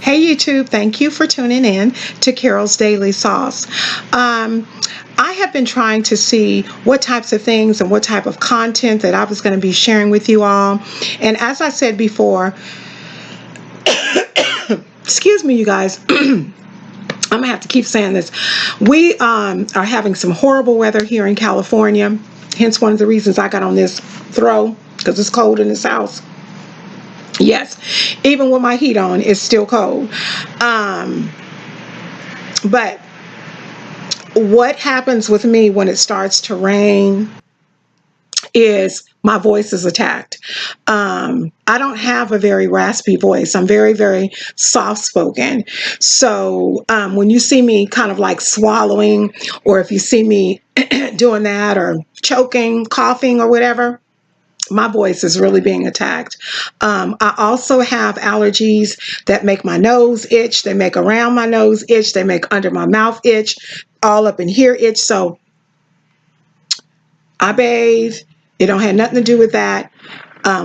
Hey YouTube, thank you for tuning in to Carol's Daily Sauce. Um, I have been trying to see what types of things and what type of content that I was going to be sharing with you all. And as I said before, excuse me, you guys, I'm going to have to keep saying this. We are having some horrible weather here in California, hence one of the reasons I got on this throw because it's cold in this house. Yes, even with my heat on, it's still cold. But what happens with me when it starts to rain is my voice is attacked. I don't have a very raspy voice. I'm very, very soft spoken. So when you see me kind of like swallowing, or if you see me doing that or choking, coughing, or whatever, my voice is really being attacked. I also have allergies that make my nose itch. They make around my nose itch. They make under my mouth itch, all up in here itch. So I bathe. It don't have nothing to do with that.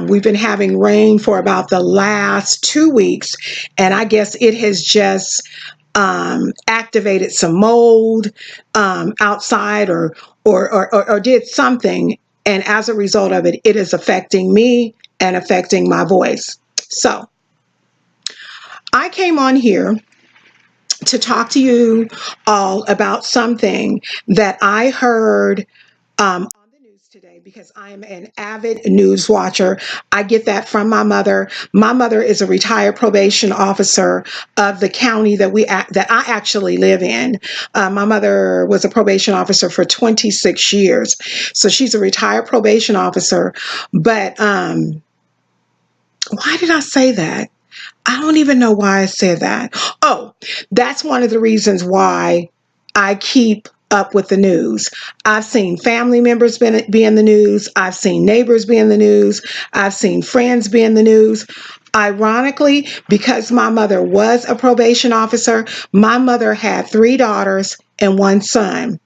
We've been having rain for about the last 2 weeks, and I guess it has just activated some mold outside or did something. And as a result of it, it is affecting me and affecting my voice. So I came on here to talk to you all about something that I heard on the news today, because I'm an avid news watcher. I get that from my mother. My mother is a retired probation officer of the county that I actually live in. My mother was a probation officer for 26 years, so she's a retired probation officer. But why did I say that? I don't even know why I said that. Oh, that's one of the reasons why I keep up with the news. I've seen family members be in the news. I've seen neighbors be in the news. I've seen friends be in the news. Ironically, because my mother was a probation officer, my mother had 3 daughters and 1 son.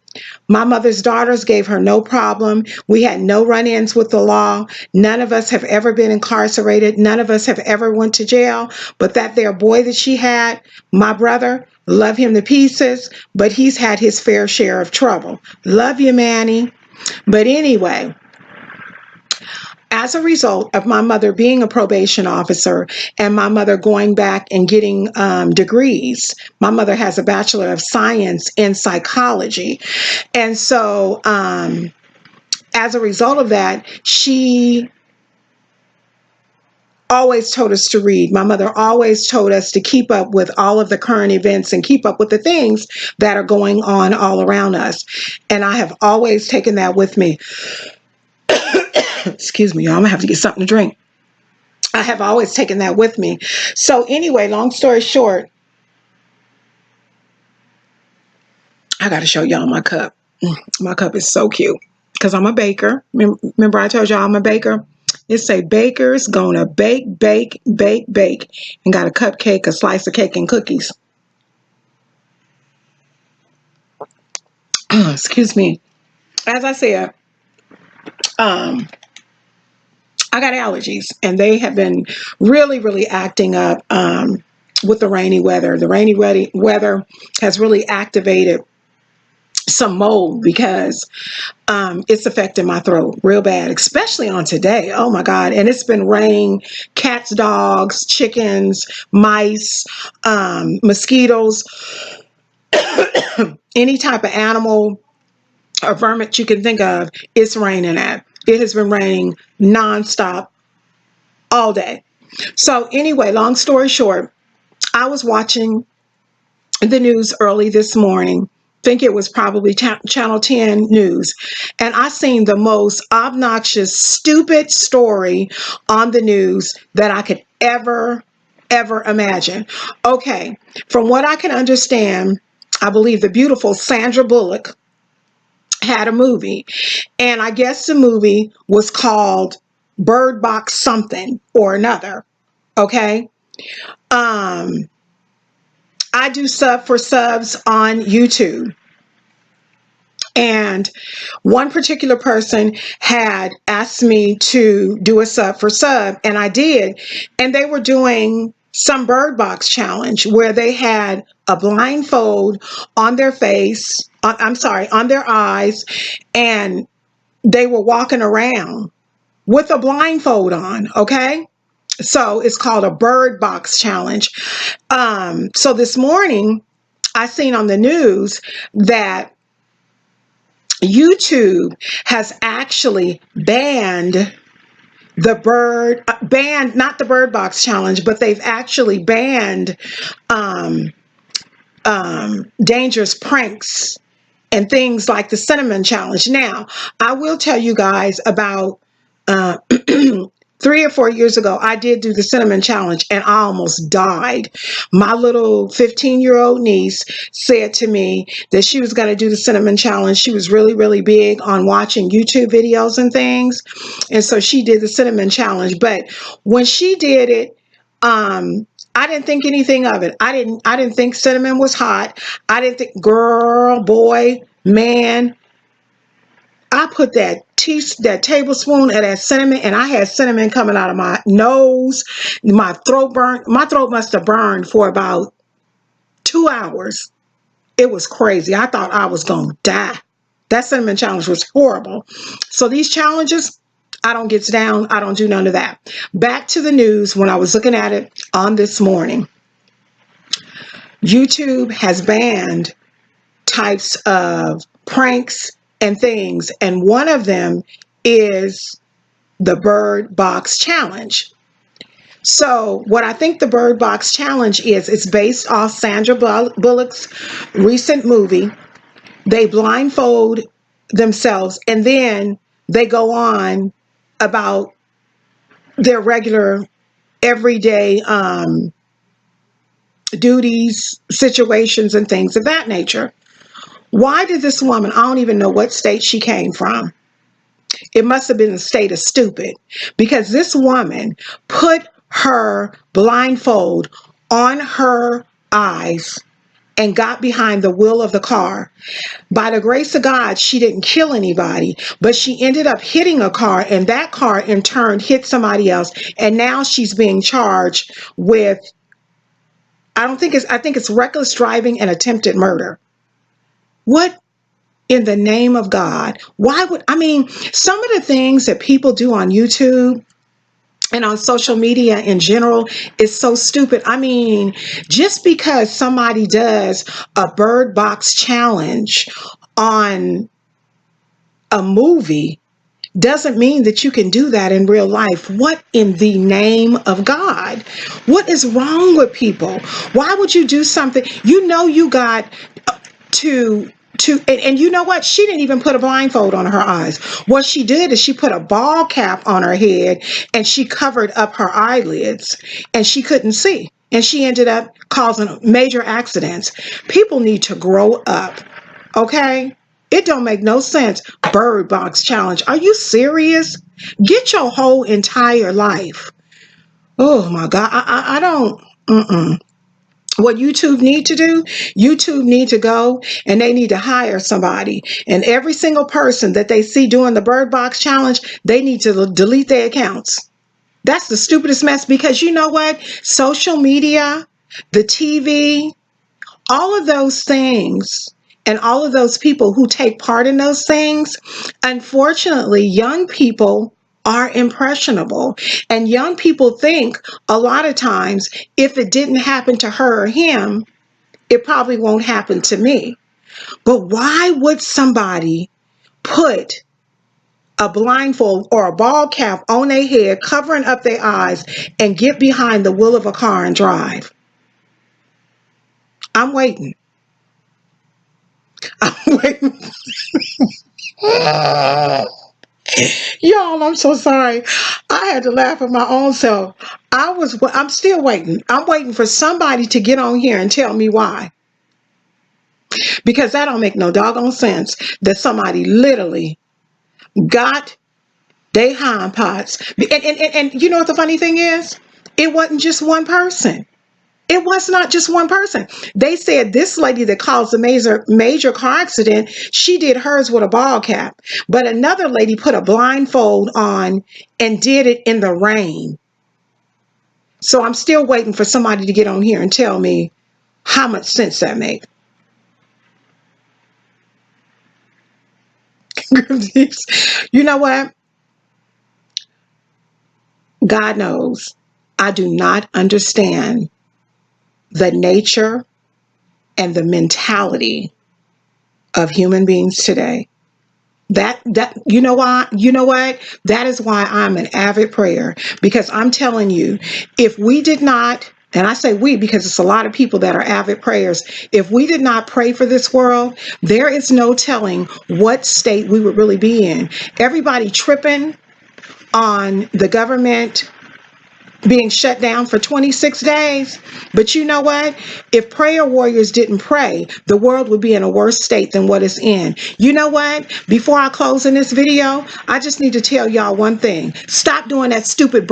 My mother's daughters gave her no problem. We had no run-ins with the law. None of us have ever been incarcerated. None of us have ever went to jail. But that there boy that she had, my brother, love him to pieces, but he's had his fair share of trouble. Love you, Manny. But anyway, as a result of my mother being a probation officer and my mother going back and getting degrees, my mother has a Bachelor of Science in psychology. And so as a result of that, she always told us to read. My mother always told us to keep up with all of the current events and keep up with the things that are going on all around us. And I have always taken that with me. Excuse me, y'all. I'm gonna have to get something to drink. I have always taken that with me. So anyway, long story short, I got to show y'all my cup. My cup is so cute because I'm a baker. Remember I told y'all I'm a baker? It say baker's gonna bake, bake, bake, bake, and got a cupcake, a slice of cake, and cookies. Excuse me. As I said, um, I got allergies, and they have been really, really acting up with the rainy weather. The rainy weather has really activated some mold because it's affecting my throat real bad, especially on today. Oh my God. And it's been raining, cats, dogs, chickens, mice, mosquitoes, any type of animal or vermin you can think of, it's raining at. It has been raining nonstop all day. So anyway, long story short, I was watching the news early this morning. Think it was probably Channel 10 News. And I seen the most obnoxious, stupid story on the news that I could ever imagine. Okay, from what I can understand, I believe the beautiful Sandra Bullock had a movie. And I guess the movie was called Bird Box something or another. Okay. I do sub for subs on YouTube. And one particular person had asked me to do a sub for sub, and I did. And they were doing some Bird Box challenge where they had a blindfold on their face, I'm sorry, on their eyes, and they were walking around with a blindfold on, okay? So it's called a Bird Box challenge. So this morning, I seen on the news that YouTube has actually banned not the Bird Box challenge, but they've actually banned um, dangerous pranks and things like the cinnamon challenge. Now, I will tell you guys about uh, 3 or 4 years ago, I did do the cinnamon challenge and I almost died. My little 15-year-old niece said to me that she was going to do the cinnamon challenge. She was really, really big on watching YouTube videos and things. And so she did the cinnamon challenge. But when she did it, I didn't think anything of it. I didn't think cinnamon was hot. I didn't think, girl, boy, man, I put that tablespoon of that cinnamon, and I had cinnamon coming out of my nose. My throat burned. My throat must have burned for about 2 hours. It was crazy. I thought I was going to die. That cinnamon challenge was horrible. So these challenges, I don't get down. I don't do none of that. Back to the news when I was looking at it on this morning. YouTube has banned types of pranks and things, and one of them is the Bird Box challenge. So what I think the Bird Box challenge is, it's based off Sandra Bullock's recent movie. They blindfold themselves and then they go on about their regular everyday duties, situations, and things of that nature. Why did this woman, I don't even know what state she came from. It must have been the state of stupid, because this woman put her blindfold on her eyes and got behind the wheel of the car. By the grace of God, she didn't kill anybody, but she ended up hitting a car, and that car in turn hit somebody else. And now she's being charged with, I think it's reckless driving and attempted murder. What in the name of God? Why would, some of the things that people do on YouTube and on social media in general is so stupid. Just because somebody does a Bird Box challenge on a movie doesn't mean that you can do that in real life. What in the name of God? What is wrong with people? Why would you do something? You got to and you know what? She didn't even put a blindfold on her eyes. What she did is she put a ball cap on her head and she covered up her eyelids and she couldn't see. And she ended up causing major accidents. People need to grow up, okay? It don't make no sense. Bird Box challenge. Are you serious? Get your whole entire life. Oh my God. I don't. What YouTube need to do, YouTube need to go and they need to hire somebody. And every single person that they see doing the Bird Box challenge, they need to delete their accounts. That's the stupidest mess, because you know what? Social media, the TV, all of those things, and all of those people who take part in those things, unfortunately, young people are impressionable. And young people think a lot of times, if it didn't happen to her or him, it probably won't happen to me. But why would somebody put a blindfold or a ball cap on their head, covering up their eyes, and get behind the wheel of a car and drive? I'm waiting. I'm waiting. Y'all, I'm so sorry. I had to laugh at my own self. I'm still waiting. I'm waiting for somebody to get on here and tell me why. Because that don't make no doggone sense that somebody literally got they hind pots. And you know what the funny thing is? It wasn't just one person. It was not just one person. They said this lady that caused a major car accident, she did hers with a ball cap. But another lady put a blindfold on and did it in the rain. So I'm still waiting for somebody to get on here and tell me how much sense that makes. You know what? God knows I do not understand the nature and the mentality of human beings today. That you know what? That is why I'm an avid prayer, because I'm telling you, if we did not, and I say we because it's a lot of people that are avid prayers, if we did not pray for this world, there is no telling what state we would really be in. Everybody tripping on the government being shut down for 26 days. But you know what? If prayer warriors didn't pray, the world would be in a worse state than what it's in. You know what? Before I close in this video, I just need to tell y'all one thing. Stop doing that stupid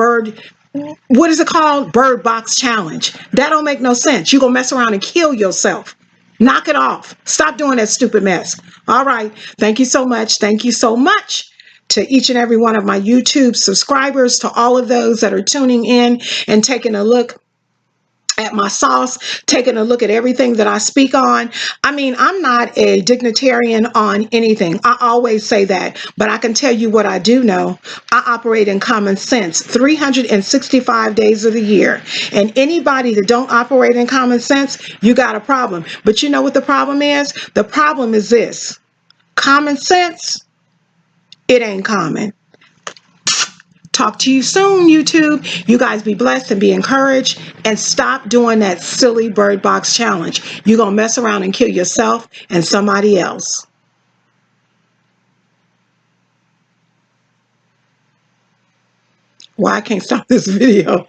what is it called? Bird box challenge. That don't make no sense. You're going to mess around and kill yourself. Knock it off. Stop doing that stupid mess. All right. Thank you so much. Thank you so much to each and every one of my YouTube subscribers, to all of those that are tuning in and taking a look at my sauce, taking a look at everything that I speak on. I mean, I'm not a dignitarian on anything. I always say that, but I can tell you what I do know. I operate in common sense 365 days of the year. And anybody that don't operate in common sense, you got a problem. But you know what the problem is? The problem is this: common sense, it ain't common. Talk to you soon, YouTube. You guys be blessed and be encouraged, and stop doing that silly bird box challenge. You're going to mess around and kill yourself and somebody else. Why I can't stop this video?